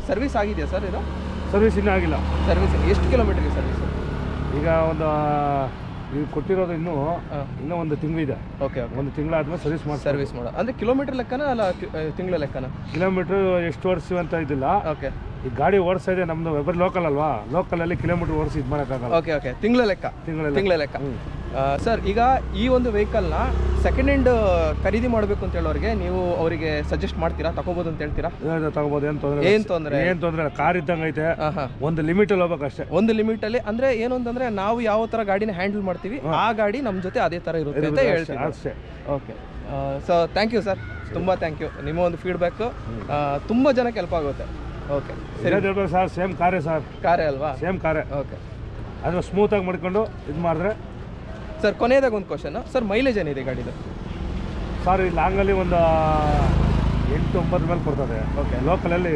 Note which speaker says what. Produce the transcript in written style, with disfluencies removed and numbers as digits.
Speaker 1: Service ಆಗಿದೆಯಾ sir ಇದು?
Speaker 2: Service ಇನ್ನೂ ಆಗಿಲ್ಲ.
Speaker 1: ಸರ್ವಿಸ್ ಎಷ್ಟು ಕಿಲೋಮೀಟರ್ಗೆ ಸರ್ವಿಸ್?
Speaker 2: ಈಗ ಒಂದು ನೀವು ಕೊಟ್ಟಿರೋದು ಇನ್ನೂ ಒಂದು ತಿಂಗಳಿದೆ.
Speaker 1: ಓಕೆ,
Speaker 2: ಒಂದು ತಿಂಗಳಾದ್ಮೇಲೆ ಸರ್ವಿಸ್
Speaker 1: ಮಾಡೋ ಅಂದರೆ ಕಿಲೋಮೀಟರ್ ಲೆಕ್ಕನ ಅಲ್ಲ ತಿಂಗಳ ಲೆಕ್ಕನ?
Speaker 2: ಕಿಲೋಮೀಟ್ರ್ ಎಷ್ಟು ಓಡಿಸ್ತೀವಿ ಅಂತ ಇದಿಲ್ಲ.
Speaker 1: ಓಕೆ,
Speaker 2: ಈ ಗಾಡಿ ಓಡಿಸ್ತಾ ಇದೆ ನಮ್ಮದು ವೆಬರ್ ಲೋಕಲ್ ಅಲ್ವಾ, ಲೋಕಲಲ್ಲಿ ಕಿಲೋಮೀಟ್ರ್ ಓಡಿಸಿ ಇದು ಮಾಡೋಕ್ಕಾಗಲ್ಲ.
Speaker 1: ಓಕೆ, ತಿಂಗಳ ಲೆಕ್ಕ. ಸರ್, ಈಗ ಈ ಒಂದು ವೆಹಿಕಲ್ನ ಸೆಕೆಂಡ್ ಹ್ಯಾಂಡ್ ಖರೀದಿ ಮಾಡಬೇಕು ಅಂತ ಹೇಳೋರಿಗೆ ನೀವು ಅವರಿಗೆ ಸಜೆಸ್ಟ್ ಮಾಡ್ತೀರಾ, ತಗೋಬೋದು ಅಂತ ಹೇಳ್ತೀರಾ?
Speaker 2: ತಗೋಬೋದು, ಏನು ತೊಂದರೆ ಕಾರ್ ಇದ್ದಂಗೆ ಐತೆ. ಒಂದು ಲಿಮಿಟಲ್ಲಿ ಹೋಗ್ಬೇಕಷ್ಟೇ.
Speaker 1: ಒಂದು ಲಿಮಿಟಲ್ಲಿ ಅಂದರೆ ಏನು ಅಂತಂದರೆ ನಾವು ಯಾವ ಥರ ಗಾಡಿನ ಹ್ಯಾಂಡಲ್ ಮಾಡ್ತೀವಿ ಆ ಗಾಡಿ ನಮ್ಮ ಜೊತೆ ಅದೇ ಥರ ಇರುತ್ತೆ ಅಂತ ಹೇಳ್ತೀವಿ
Speaker 2: ಅಷ್ಟೇ.
Speaker 1: Okay, so thank you sir, ತುಂಬ ಥ್ಯಾಂಕ್ ಯು. ನಿಮ್ಮ ಒಂದು ಫೀಡ್ಬ್ಯಾಕು ತುಂಬ ಜನಕ್ಕೆ ಹೆಲ್ಪ್ ಆಗುತ್ತೆ. ಓಕೆ
Speaker 2: ಸರ್, ಸೇಮ್ ಕಾರೇ
Speaker 1: ಅಲ್ವಾ?
Speaker 2: ಸೇಮ್ ಕಾರೇ.
Speaker 1: ಓಕೆ,
Speaker 2: ಅದನ್ನು ಸ್ಮೂತಾಗಿ ಮಾಡ್ಕೊಂಡು ಇದು ಮಾಡಿದ್ರೆ.
Speaker 1: ಸರ್, ಕೊನೆಯದಾಗ ಒಂದು ಕ್ವಶನ್ ಸರ್, ಮೈಲೇಜ್ ಏನಿದೆ ಗಾಡಿದು?
Speaker 2: ಸರ್, ಈ ಲಾಂಗಲ್ಲಿ ಒಂದು 8-9 ಮೇಲೆ ಕೊಡ್ತದೆ.
Speaker 1: ಓಕೆ,
Speaker 2: ಲೋಕಲಲ್ಲಿ